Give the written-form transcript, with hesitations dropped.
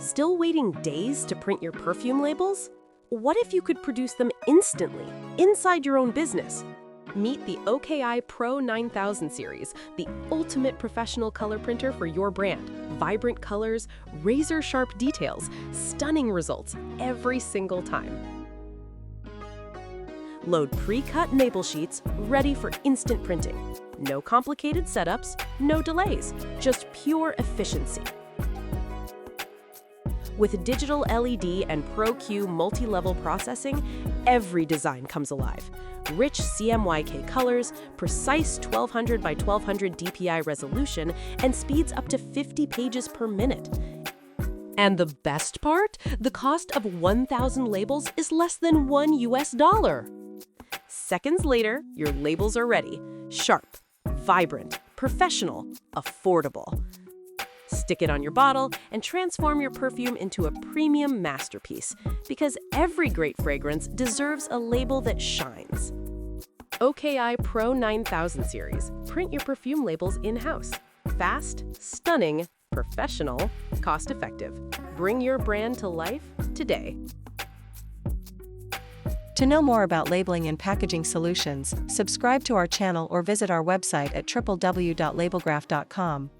Still waiting days to print your perfume labels? What if you could produce them instantly, inside your own business? Meet the OKI Pro 9000 series, the ultimate professional color printer for your brand. Vibrant colors, razor-sharp details, stunning results every single time. Load pre-cut label sheets ready for instant printing. No complicated setups, no delays, just pure efficiency. With digital LED and ProQ multi-level processing, every design comes alive. Rich CMYK colors, precise 1200 by 1200 DPI resolution, and speeds up to 50 pages per minute. And the best part? The cost of 1,000 labels is less than $1. Seconds later, your labels are ready. Sharp, vibrant, professional, affordable. Stick it on your bottle and transform your perfume into a premium masterpiece, because every great fragrance deserves a label that shines. OKI Pro 9000 series. Print your perfume labels in-house. Fast, stunning, professional, cost-effective. Bring your brand to life today. To know more about labeling and packaging solutions, subscribe to our channel or visit our website at www.labelgraph.com.